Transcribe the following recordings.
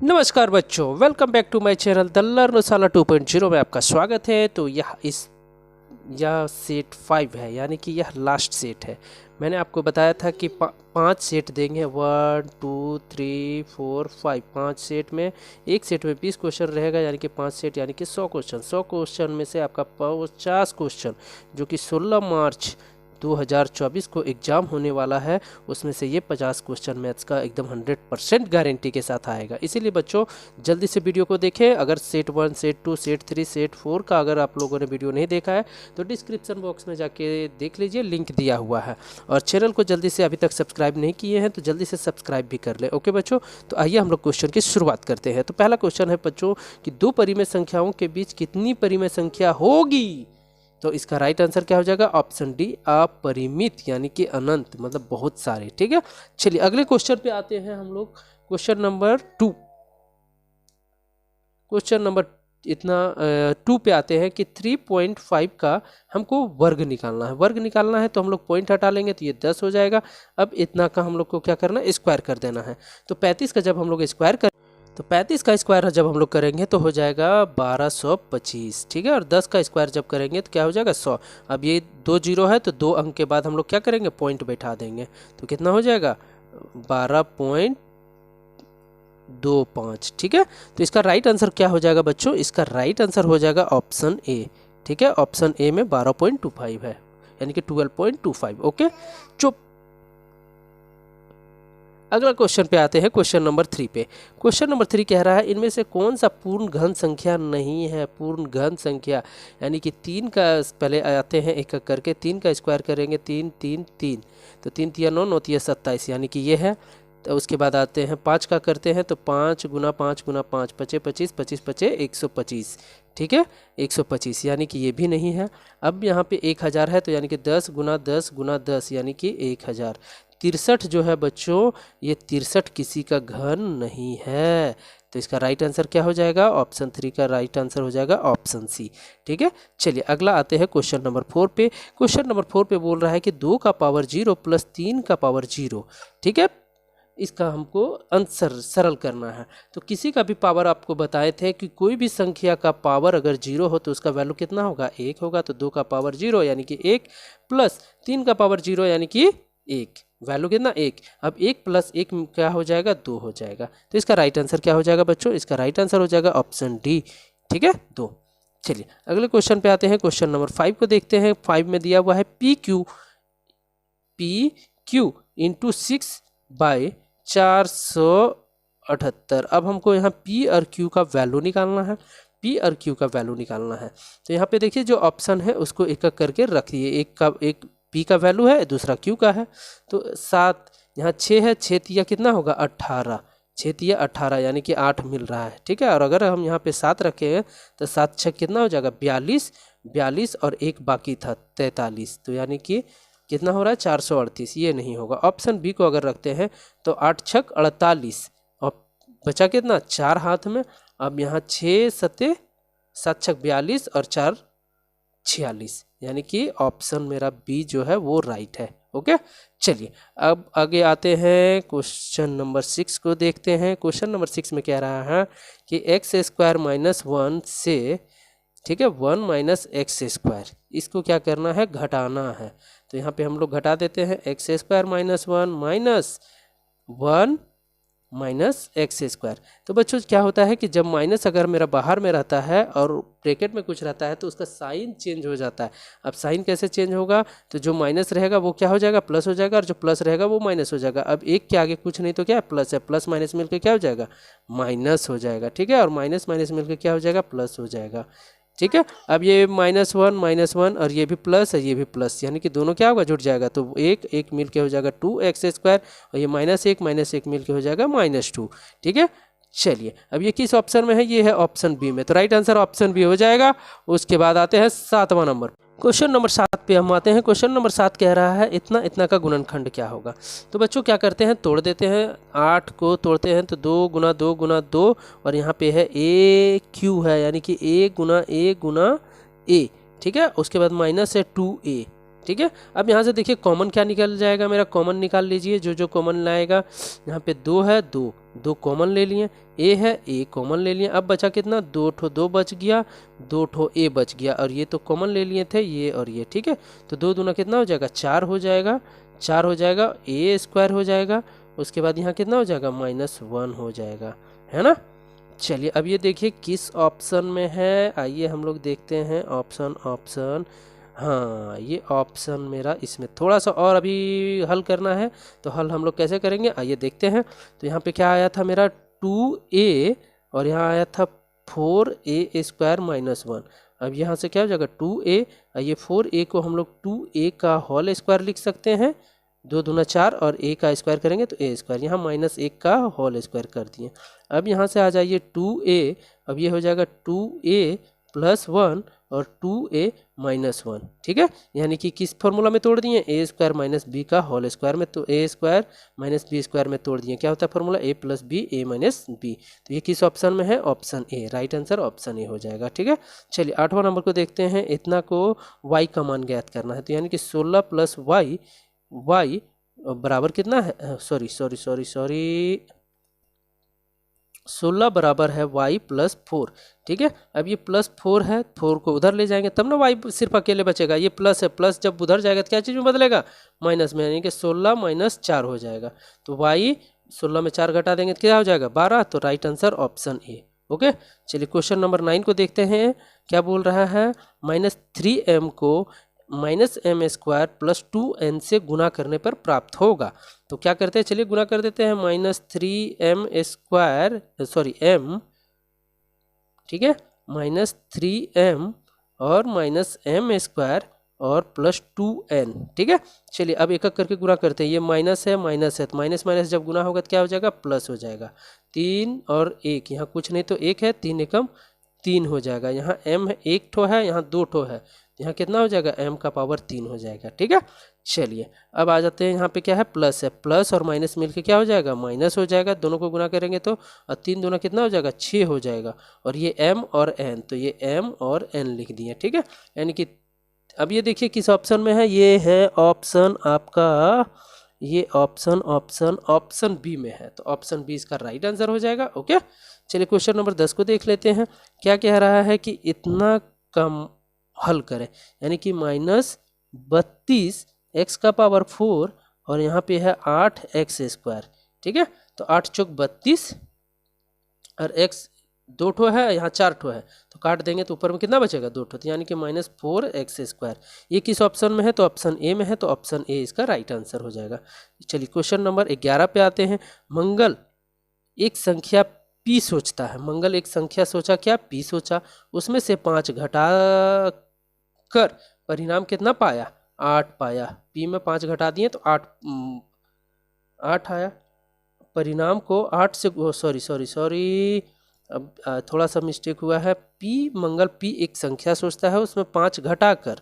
नमस्कार बच्चों, welcome back to my channel the Learnshala 2.0 में आपका स्वागत है। तो यह सेट 5 है, यानी कि यह लास्ट सेट है। मैंने आपको बताया था कि 5 सेट देंगे, 1 2 3 4 5। 5 सेट में एक सेट में 20 क्वेश्चन रहेगा, यानी कि 5 सेट यानी कि 100 क्वेश्चन। 100 क्वेश्चन में से आपका 50 क्वेश्चन जो कि 16 मार्च 2024 को एग्ज़ाम होने वाला है, उसमें से ये 50 क्वेश्चन मैथ्स का एकदम 100% गारंटी के साथ आएगा। इसीलिए बच्चों जल्दी से वीडियो को देखें। अगर सेट 1, सेट 2, सेट 3, सेट 4 का अगर आप लोगों ने वीडियो नहीं देखा है तो डिस्क्रिप्शन बॉक्स में जाके देख लीजिए, लिंक दिया हुआ है। और चैनल को जल्दी से, अभी तक सब्सक्राइब नहीं किए हैं तो जल्दी से सब्सक्राइब भी कर ले। ओके बच्चों, तो आइए हम लोग क्वेश्चन की शुरुआत करते हैं। तो पहला क्वेश्चन है बच्चों कि दो परिमेय संख्याओं के बीच कितनी परिमेय संख्या होगी। तो इसका राइट आंसर क्या हो जाएगा? ऑप्शन डी, अपरिमित, यानी कि अनंत, मतलब बहुत सारे। ठीक है, चलिए अगले क्वेश्चन पे आते हैं हम लोग। क्वेश्चन नंबर 2, क्वेश्चन नंबर 2 पे आते हैं कि 3.5 का हमको वर्ग निकालना है। वर्ग निकालना है तो हम लोग पॉइंट हटा लेंगे तो ये 10 हो जाएगा। अब इतना का हम लोग को क्या करना है? स्क्वायर कर देना है। तो 35 का जब हम लोग स्क्वायर कर तो 35 का स्क्वायर जब हम लोग करेंगे तो हो जाएगा 1225। ठीक है, और 10 का स्क्वायर जब करेंगे तो क्या हो जाएगा? 100। अब ये 2 जीरो है तो 2 अंक के बाद हम लोग क्या करेंगे? पॉइंट बैठा देंगे। तो कितना हो जाएगा? 12.25। ठीक है, तो इसका राइट आंसर क्या हो जाएगा बच्चों? इसका राइट आंसर हो जाएगा ऑप्शन ए। ठीक है, ऑप्शन ए में 12.25 है, यानी कि 12.25। ओके, चुप। अगला क्वेश्चन पे आते हैं, क्वेश्चन नंबर 3 पे। क्वेश्चन नंबर 3 कह रहा है इनमें से कौन सा पूर्ण घन संख्या नहीं है? पूर्ण घन संख्या यानी कि 3 का, पहले आते हैं एक एक करके। 3 का स्क्वायर करेंगे, 3 3 3, तो 3 तिया 9, 9 तिया 27, यानी कि ये है। तो उसके बाद आते हैं 5 का करते हैं, तो 5 गुना 5 गुना 5, 25 25 25 25 125। ठीक है, 125, यानी कि ये भी नहीं है। अब यहाँ पे 1000 है, तो यानी कि 10 गुना 10 गुना 10, यानी कि 1000। 63 जो है बच्चों, ये 63 किसी का घन नहीं है। तो इसका राइट आंसर क्या हो जाएगा? ऑप्शन 3 का राइट आंसर हो जाएगा ऑप्शन सी। ठीक है, चलिए अगला आते हैं क्वेश्चन नंबर 4 पे। क्वेश्चन नंबर 4 पे बोल रहा है कि 2 का पावर 0 प्लस 3 का पावर 0। ठीक है, इसका हमको आंसर सरल करना है। तो किसी का भी पावर आपको बताए थे कि कोई भी संख्या का पावर अगर 0 हो तो उसका वैल्यू कितना होगा? 1 होगा। तो 2 का पावर 0 यानी कि 1, प्लस 3 का पावर 0 यानी कि 1, वैल्यू कितना? 1। अब 1 प्लस 1 क्या हो जाएगा? 2 हो जाएगा। तो इसका राइट आंसर क्या हो जाएगा बच्चों? इसका राइट आंसर हो जाएगा ऑप्शन डी। ठीक है, 2। चलिए अगले क्वेश्चन पे आते हैं। क्वेश्चन नंबर 5 को देखते हैं। 5 में दिया हुआ है PQ इंटू 6/478। अब हमको यहाँ P और Q का वैल्यू निकालना है। P और Q का वैल्यू निकालना है। तो यहाँ पे देखिए जो ऑप्शन है उसको एक एक करके रख दिए। एक P का वैल्यू है, दूसरा Q का है। तो 7, यहाँ 6 है, 6 तिया कितना होगा? 18, 6 तिया 18, यानी कि 8 मिल रहा है। ठीक है, और अगर हम यहाँ पे 7 रखे हैं तो 7 6 कितना हो जाएगा? 42, 42 और एक बाकी था 43, तो यानी कि कितना हो रहा है? 438। ये नहीं होगा। ऑप्शन बी को अगर रखते हैं तो 8 छक 48, और बचा कितना? 4 हाथ में। अब यहाँ 6 सते 7 छक 42 और 4 46, यानी कि ऑप्शन मेरा बी जो है वो राइट है। ओके, चलिए अब आगे आते हैं। क्वेश्चन नंबर 6 को देखते हैं। क्वेश्चन नंबर 6 में कह रहा है कि x² माइनस 1 से, ठीक है, 1 माइनस एक्स स्क्वायर, इसको क्या करना है? घटाना है। तो यहाँ पे हम लोग घटा देते हैं। x² minus 1 minus 1 minus x square. तो बच्चों क्या होता है कि जब माइनस अगर मेरा बाहर में रहता है और ब्रैकेट में कुछ रहता है तो उसका साइन चेंज हो जाता है। अब साइन कैसे चेंज होगा? तो जो माइनस रहेगा वो क्या हो जाएगा? प्लस हो जाएगा, और जो प्लस रहेगा वो माइनस हो जाएगा। अब एक के आगे कुछ नहीं तो क्या है? प्लस है। प्लस माइनस मिलकर क्या हो जाएगा? माइनस हो जाएगा। ठीक है, और माइनस माइनस मिलकर क्या हो जाएगा? प्लस हो जाएगा। ठीक है, अब ये -1 और ये भी प्लस है, ये भी प्लस, यानी कि दोनों क्या होगा? जुड़ जाएगा। तो एक एक मिल के हो जाएगा 2x² और ये -1 मिल के हो जाएगा -2। ठीक है, चलिए अब ये किस ऑप्शन में है? ये है ऑप्शन बी में। तो राइट आंसर ऑप्शन बी हो जाएगा। उसके बाद आते हैं 7वां नंबर। क्वेश्चन नंबर 7 पे हम आते हैं। क्वेश्चन नंबर 7 कह रहा है इतना इतना का गुणनखंड क्या होगा। तो बच्चों क्या करते हैं? तोड़ देते हैं। 8 को तोड़ते हैं तो 2 गुना 2 गुना 2, और यहाँ पे है AQ है, यानी कि A Guna A Guna A। ठीक है, उसके बाद माइनस है 2A। ठीक है। अब यहाँ से देखिए कॉमन क्या निकल जाएगा मेरा, कॉमन निकाल लीजिए, जो जो कॉमन लाएगा। यहाँ पे 2 है, 2 कॉमन ले लिए, ए है, ए कॉमन ले लिए। अब बचा कितना, 2 ठो 2 बच गया, 2 ठो ए बच गया, और ये तो कॉमन ले लिए थे ये और ये, ठीक है। तो 2 दूना कितना हो जाएगा, 4 हो जाएगा, 4 हो जाएगा, ए स्क्वायर हो जाएगा। उसके बाद यहाँ कितना हो जाएगा, -1 हो जाएगा, है ना। चलिए अब ये देखिए किस ऑप्शन में है, आइए हम लोग देखते हैं ऑप्शन। हाँ, ये ऑप्शन मेरा इसमें थोड़ा सा और अभी हल करना है, तो हल हम लोग कैसे करेंगे आइए देखते हैं। तो यहाँ पे क्या आया था मेरा 2a, और यहाँ आया था 4a स्क्वायर -1। अब यहाँ से क्या हो जाएगा 2a, ये 4a को हम लोग 2a का होल स्क्वायर लिख सकते हैं, 2 दूना 4, और a का स्क्वायर करेंगे तो a स्क्वायर, यहाँ -1 का होल स्क्वायर कर दिए। अब यहाँ से आ जाइए 2a, अब ये हो जाएगा 2a + 1 और 2a -1, ठीक है। यानी कि किस फॉर्मूला में तोड़ दिए, a स्क्वायर -b का होल स्क्वायर में, तो a स्क्वायर -b स्क्वायर में तोड़ दिए। क्या होता है formula, a + b a - b। तो ये किस ऑप्शन में है, option A, right answer option A हो जाएगा, ठीक है। चलिए 8वां नंबर को देखते हैं। इतना को y का मान ज्ञात करना है, तो यानी कि 16 + y बराबर कितना है, सॉरी 16 बराबर है y + 4, ठीक है। अब ये +4 है, 4 को उधर ले जाएंगे तब ना y सिर्फ अकेले बचेगा, ये प्लस है, प्लस जब उधर जाएगा तो क्या चीज़ में बदलेगा, माइनस में, यानी कि 16 - 4 हो जाएगा। तो y 16 में 4 घटा देंगे तो क्या हो जाएगा 12, तो right answer option A, okay. चलिए क्वेश्चन नंबर 9 को देखते हैं, क्या बोल रहा है, -3m को -m² + 2n से गुना करने पर प्राप्त होगा। तो क्या करते हैं, चलिए गुना कर देते हैं, -3m², ठीक है, -3m और -m² और +2n, ठीक है। चलिए अब एक एक करके गुना करते हैं, ये माइनस है, तो माइनस माइनस जब गुना होगा तो क्या हो जाएगा, प्लस हो जाएगा। 3 और 1, यहाँ कुछ नहीं तो 1 है, 3 एकम 3 हो जाएगा। यहाँ m 1 ठो है, यहाँ 2 ठो है, यहाँ कितना हो जाएगा, m का पावर 3 हो जाएगा, ठीक है। चलिए अब आ जाते हैं, यहाँ पे क्या है, प्लस है, प्लस और माइनस मिलके क्या हो जाएगा, माइनस हो जाएगा। दोनों को गुना करेंगे तो 3 दूना कितना हो जाएगा, 6 हो जाएगा। और ये m और n, तो ये m और n लिख दिए, ठीक है। यानी कि अब ये देखिए किस ऑप्शन में है, ये है ऑप्शन आपका, ये ऑप्शन बी में है, तो ऑप्शन बी इसका राइट आंसर हो जाएगा, ओके। चलिए क्वेश्चन नंबर 10 को देख लेते हैं। क्या कह रहा है कि इतना कम हल करें, यानी कि -32 x का पावर 4 और यहाँ पे है 8x², ठीक है। तो 8 चौक 32 और x 2 ठो है, यहाँ 4 ठो है, तो काट देंगे तो ऊपर में कितना बचेगा, 2 ठो, तो यानी कि -4x²। ये किस ऑप्शन में है, तो ऑप्शन ए में है, तो ऑप्शन ए इसका राइट आंसर हो जाएगा। चलिए क्वेश्चन नंबर 11 पे आते हैं। मंगल एक संख्या p सोचता है, मंगल एक संख्या सोचा, क्या p सोचा, उसमें से 5 घटा कर परिणाम कितना पाया, 8 पाया। p में 5 घटा दिए तो 8 आया। परिणाम को 8 से, सॉरी, अब थोड़ा सा मिस्टेक हुआ है। मंगल p एक संख्या सोचता है, उसमें 5 घटा कर,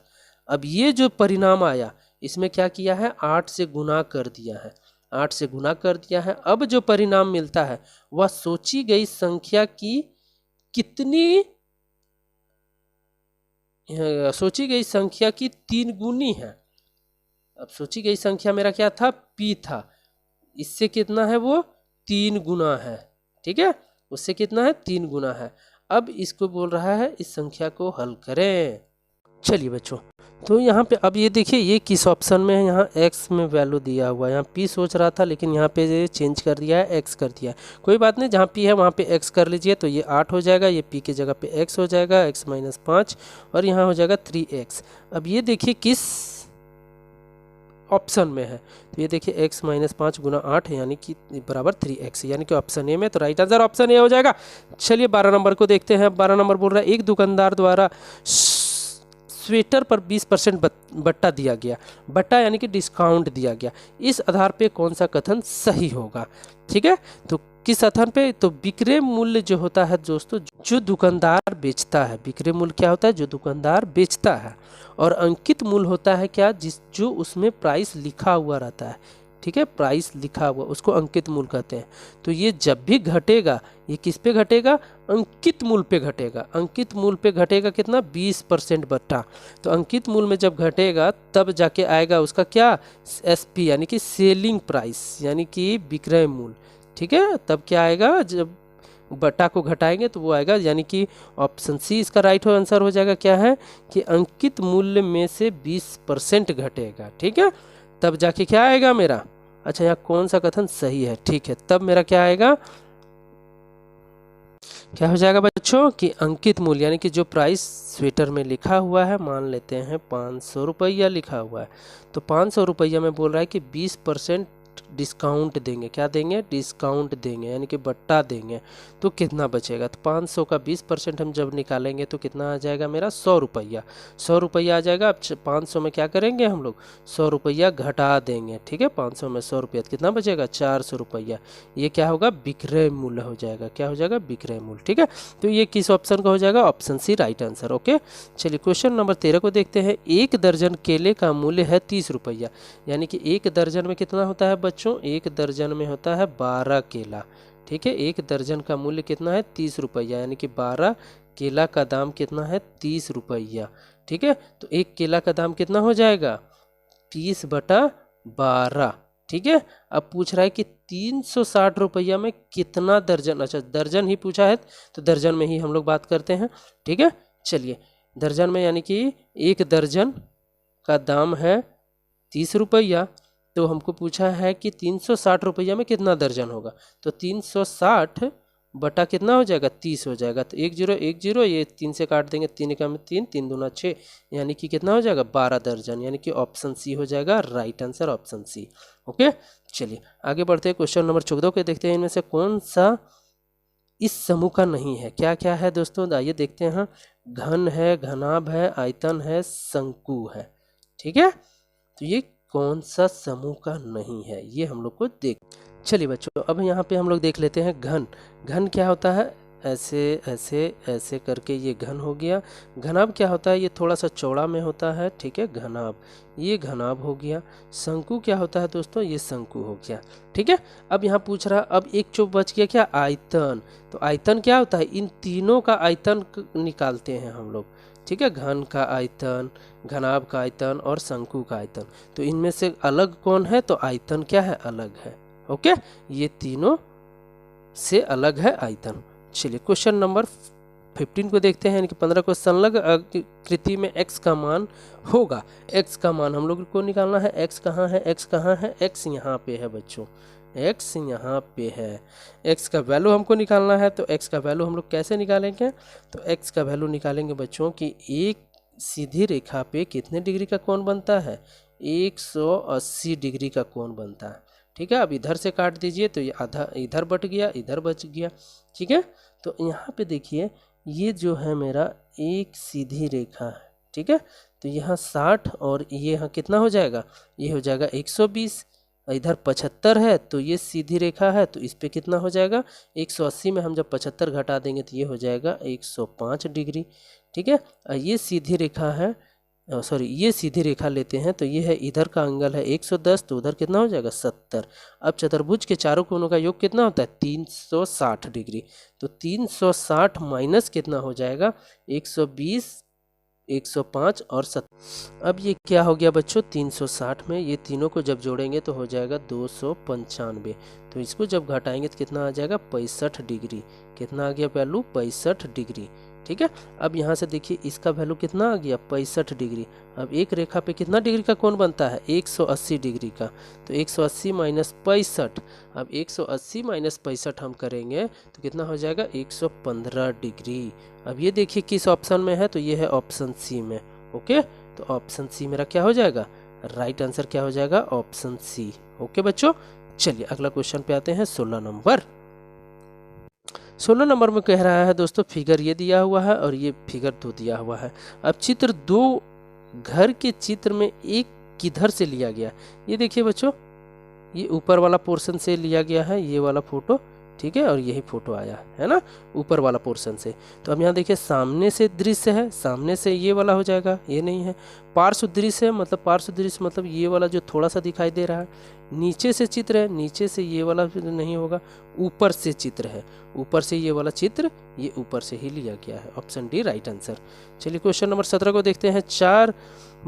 अब ये जो परिणाम आया इसमें क्या किया है, 8 से गुना कर दिया है, 8 से गुना कर दिया है। अब जो परिणाम मिलता है वह सोची गई संख्या की कितनी, सोची गई संख्या की 3 गुनी है। अब सोची गई संख्या मेरा क्या था, p था, इससे कितना है, वो 3 गुना है, ठीक है, उससे कितना है, 3 गुना है। अब इसको बोल रहा है इस संख्या को हल करें। चलिए बच्चों, तो यहाँ पे अब ये देखिए ये किस ऑप्शन में है, यहाँ x में वैल्यू दिया हुआ है, यहाँ p सोच रहा था लेकिन यहाँ पे चेंज कर दिया है, x कर दिया है। कोई बात नहीं, जहाँ p है वहाँ पे x कर लीजिए, तो ये 8 हो जाएगा, ये p के जगह पे x हो जाएगा, x - 5, और यहाँ हो जाएगा 3x। अब ये देखिए किस ऑप्शन में है, तो ये देखिए x - 5 गुना 8 यानी कि बराबर 3x, यानी कि ऑप्शन ए में, तो राइट आंसर ऑप्शन ए हो जाएगा। चलिए 12 नंबर को देखते हैं। 12 नंबर बोल रहा है, एक दुकानदार द्वारा स्वेटर पर 20% बट्टा दिया गया, बट्टा यानी कि डिस्काउंट दिया गया, इस आधार पे कौन सा कथन सही होगा, ठीक है। तो किस आधार पे, तो विक्रय मूल्य जो होता है दोस्तों, जो दुकानदार बेचता है, विक्रय मूल्य क्या होता है, जो दुकानदार बेचता है, और अंकित मूल्य होता है क्या, जो उसमें प्राइस लिखा हुआ रहता है, ठीक है, प्राइस लिखा हुआ उसको अंकित मूल्य कहते हैं। तो ये जब भी घटेगा, ये किस पे घटेगा, अंकित मूल्य पे घटेगा। अंकित मूल्य पे घटेगा कितना, 20% बटा। तो अंकित मूल्य में जब घटेगा तब जाके आएगा उसका क्या, एसपी यानी कि सेलिंग प्राइस यानी कि विक्रय मूल्य, ठीक है। तब क्या आएगा, जब बटा को घटाएंगे तो वो आएगा, यानी कि ऑप्शन सी इसका राइट आंसर हो जाएगा। क्या है कि अंकित मूल्य में से 20% घटेगा, ठीक है। तब जाके क्या आएगा मेरा, अच्छा यहाँ कौन सा कथन सही है, ठीक है। तब मेरा क्या आएगा, क्या हो जाएगा बच्चों कि अंकित मूल्य यानी कि जो प्राइस स्वेटर में लिखा हुआ है, मान लेते हैं 500 रुपया लिखा हुआ है, तो 500 रुपया में बोल रहा है कि 20% डिस्काउंट देंगे। क्या देंगे, डिस्काउंट देंगे यानी कि बट्टा देंगे। तो कितना बचेगा, तो 500 का 20% हम जब निकालेंगे तो कितना आ जाएगा मेरा, 100 रुपया। 100 रुपया आ जाएगा। अब 500 में क्या करेंगे हम लोग, 100 रुपया घटा देंगे, ठीक है। 500 में 100 रुपया कितना बचेगा, 400 रुपया। ये क्या होगा, विक्रय मूल्य हो जाएगा। क्या हो जाएगा, विक्रय मूल्य, ठीक है। तो ये किस ऑप्शन का हो जाएगा, option C right answer. Okay, चलिए क्वेश्चन नंबर 13 को देखते हैं। 1 दर्जन केले का मूल्य है 30 रुपया, यानी कि 1 दर्जन में कितना होता है बच्चों, 1 दर्जन में होता है 12 केला, ठीक है। 1 दर्जन का मूल्य कितना है, 30 रुपया, यानी कि 12 केला का दाम कितना है, 30 रुपया, ठीक है। तो 1 केला का दाम कितना हो जाएगा, 30/12, ठीक है। अब पूछ रहा है कि 360 रुपया में कितना दर्जन, अच्छा दर्जन ही पूछा है तो दर्जन में ही हम लोग बात करते हैं, ठीक है। चलिए दर्जन में, यानी कि 1 दर्जन का दाम है 30 रुपया, तो हमको पूछा है कि 360 रुपया में कितना दर्जन होगा। तो 360 बटा कितना हो जाएगा, 30 हो जाएगा। तो 1010, ये 3 से काट देंगे, 3 का में 3, 3 दूना 6, यानी कि कितना हो जाएगा, 12 दर्जन, यानी कि ऑप्शन सी हो जाएगा right answer, option C. Okay, चलिए आगे बढ़ते हैं। क्वेश्चन नंबर 14 को देखते हैं। इनमें से कौन सा इस समूह का नहीं है। क्या क्या है दोस्तों, आइए देखते हैं। घन है, घनाभ है, आयतन है, शंकु है, ठीक है। तो ये कौन सा समूह का नहीं है, ये हम लोग को देख, चलिए बच्चों अब यहाँ पे हम लोग देख लेते हैं। घन, घन क्या होता है, ऐसे ऐसे ऐसे करके ये घन हो गया। घनाभ क्या होता है, ये थोड़ा सा चौड़ा में होता है, ठीक है, घनाभ, ये घनाभ हो गया। शंकु क्या होता है दोस्तों, ये शंकु हो गया, ठीक है। अब यहाँ पूछ रहा, अब एक चुप बच गया, क्या, आयतन। तो आयतन क्या होता है, इन तीनों का आयतन निकालते हैं हम लोग, ठीक है। घन का आयतन, घनाभ का आयतन और शंकु का आयतन। तो इनमें से अलग कौन है, तो आयतन क्या है, अलग है। ओके, ये तीनों से अलग है आयतन। चलिए क्वेश्चन नंबर 15 को देखते हैं। यानी कि 15 को, संलग्न आकृति में x का मान होगा। x का मान हम लोग को निकालना है। x कहाँ है, x कहाँ है, x यहाँ पे है बच्चों, x यहाँ पे है। x का वैल्यू हमको निकालना है। तो x का वैल्यू हम लोग कैसे निकालेंगे, तो x का वैल्यू निकालेंगे बच्चों कि एक सीधी रेखा पे कितने डिग्री का कोण बनता है, 180 डिग्री का कोण बनता है, ठीक है। अब इधर से काट दीजिए तो ये आधा इधर बच गया, इधर बच गया, ठीक है। तो यहाँ पे देखिए, ये जो है मेरा एक सीधी रेखा है, ठीक है। तो यहाँ 60 और ये यहाँ कितना हो जाएगा, ये हो जाएगा 120। इधर 75 है, तो ये सीधी रेखा है, तो इस पे कितना हो जाएगा, 180 में हम जब 75 घटा देंगे तो ये हो जाएगा 105 डिग्री, ठीक है। ये सीधी रेखा है, सॉरी ये सीधी रेखा लेते हैं तो ये है, इधर का एंगल है 110, तो उधर कितना हो जाएगा 70। अब चतुर्भुज के चारों कोनों का योग कितना होता है, 360 डिग्री। तो 360 माइनस कितना हो जाएगा, 120, 105 और 70। अब ये क्या हो गया बच्चों, 360 में ये तीनों को जब जोड़ेंगे तो हो जाएगा 295। तो इसको जब घटाएंगे तो कितना आ जाएगा, 65 डिग्री। कितना आ गया वैल्यू, 65 डिग्री, ठीक है। अब यहाँ से देखिए इसका वैल्यू कितना आ गया, 65 डिग्री। अब एक रेखा पे कितना डिग्री का कोण बनता है, 180 डिग्री का। तो 180 माइनस 65, अब 180 माइनस 65 हम करेंगे तो कितना हो जाएगा, 115 डिग्री। अब ये देखिए किस ऑप्शन में है, तो ये है ऑप्शन सी में। ओके, तो ऑप्शन सी मेरा क्या हो जाएगा, राइट आंसर क्या हो जाएगा, ऑप्शन सी। ओके बच्चों, चलिए अगला क्वेश्चन पे आते हैं। 16 नंबर में कह रहा है दोस्तों, फिगर ये दिया हुआ है और ये फिगर 2 दिया हुआ है। अब चित्र 2 घर के चित्र में एक किधर से लिया गया, ये देखिए बच्चों, ये ऊपर वाला पोर्शन से लिया गया है, ये वाला फोटो ठीक है, और यही फोटो आया है ना ऊपर वाला पोर्शन से। तो अब यहाँ देखिए सामने से दृश्य है, सामने से ये वाला हो जाएगा, ये नहीं है। पार्श्व दृश्य है, मतलब पार्श्व दृश्य मतलब ये वाला जो थोड़ा सा दिखाई दे रहा है। नीचे से चित्र है, नीचे से ये वाला नहीं होगा। ऊपर से चित्र है, ऊपर से ये वाला चित्र, ये ऊपर से ही लिया गया है। Option D right answer. चलिए क्वेश्चन नंबर 17 को देखते हैं। 4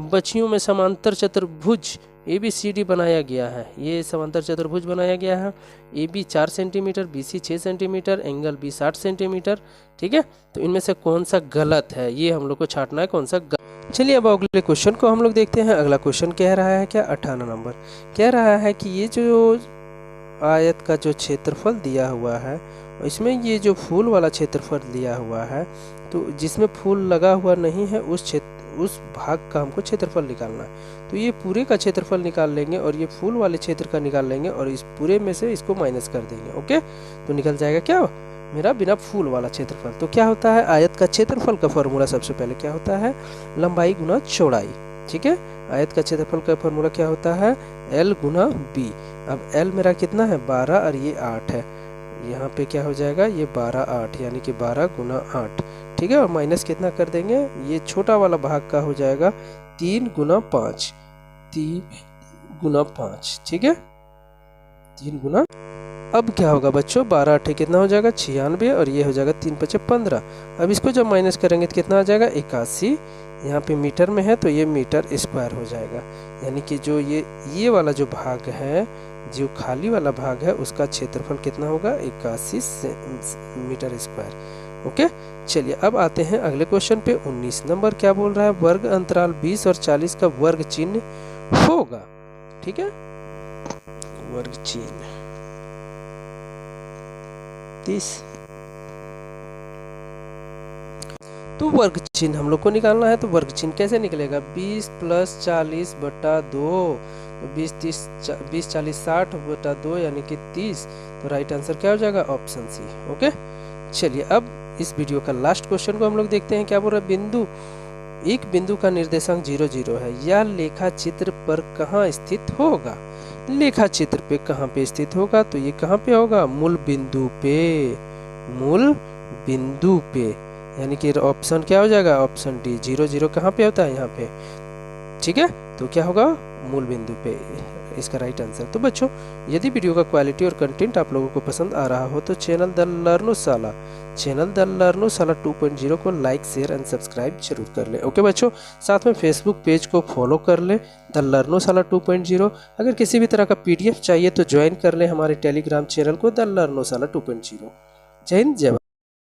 बच्चियों में समांतर चतुर्भुज ABCD बनाया गया है। ये समांतर चतुर्भुज बनाया गया है। AB 4 centimetre, BC 6 centimetre, angle B 60 centimetre. ठीक है, तो इनमें से कौन सा गलत है, ये हम लोग को छांटना है कौन सा गलत। चलिए अब अगले क्वेश्चन को हम लोग देखते हैं। अगला क्वेश्चन कह रहा है क्या, 58 नंबर कह रहा है कि ये जो आयत का जो क्षेत्रफल दिया हुआ है, इसमें ये जो फूल वाला क्षेत्रफल दिया हुआ है, तो जिसमें फूल लगा हुआ नहीं है उस भाग का हमको क्षेत्रफल निकालना है। तो ये पूरे का क्षेत्रफल निकाल लेंगे और ये फूल वाले क्षेत्र का निकाल लेंगे और इस पूरे में से इसको माइनस कर देंगे। ओके, तो निकल जाएगा क्या मेरा बिना फूल वाला क्षेत्रफल। तो क्या होता है, आयत का क्षेत्रफल का फॉर्मूला सबसे पहले क्या होता है, लंबाई गुना चौड़ाई। ठीक है, आयत का क्षेत्रफल का फॉर्मूला क्या होता है, L गुना B। अब L मेरा कितना है 12 और ये 8 है, यहाँ पे क्या हो जाएगा ये 12 8 यानी कि 12 गुना 8। ठीक है, और माइनस कितना कर देंगे, ये छोटा वाला भाग का हो जाएगा 3 गुना 5, 3 गुना 5। ठीक है, 3 गुना। अब क्या होगा बच्चों, 12 8 कितना हो जाएगा 96 और ये हो जाएगा 3 5 15। अब इसको जब माइनस करेंगे तो कितना आ जाएगा 81। यहाँ पे मीटर में है तो ये मीटर स्क्वायर हो जाएगा, यानी कि जो ये वाला जो भाग है, जो खाली वाला भाग है, उसका क्षेत्रफल कितना होगा 81 मीटर स्क्वायर। ओके, चलिए अब आते हैं अगले क्वेश्चन पे। 19 नंबर क्या बोल रहा है, वर्ग अंतराल 20 और 40 का वर्ग चिन्ह होगा। ठीक है, वर्ग चिन्ह 30। तो वर्ग चिन्ह हम लोग को निकालना है। तो वर्ग चिन्ह कैसे निकलेगा, 20 प्लस 40 बटा 2, तो 20 40 60 बटा 2 यानी कि 30। तो राइट आंसर क्या हो जाएगा, ऑप्शन सी। ओके, चलिए अब इस वीडियो का लास्ट क्वेश्चन को हम लोग देखते हैं। क्या बोल रहा है, एक बिंदु का निर्देशांक 0 0 है, यह लेखा चित्र पर कहाँ स्थित होगा। लेखा चित्र पे कहाँ पे स्थित होगा, तो ये कहाँ पे होगा, मूल बिंदु पे, मूल बिंदु पे, यानी कि ऑप्शन क्या हो जाएगा, ऑप्शन डी 0 0 कहाँ पे होता है, यहाँ पे। ठीक है, तो क्या होगा, मूल बिंदु पे इसका राइट आंसर। तो बच्चों यदि वीडियो का क्वालिटी और कंटेंट आप लोगों को पसंद आ रहा हो तो चैनल द लर्नोशाला 2.0 को लाइक शेयर एंड सब्सक्राइब जरूर कर ले। ओके बच्चों, साथ में फेसबुक पेज को फॉलो कर ले द लर्नोशाला 2.0। अगर किसी भी तरह का PDF चाहिए तो ज्वाइन कर ले हमारे टेलीग्राम चैनल को द लर्नोशाला 2.0। जय हिंद, जय भारत।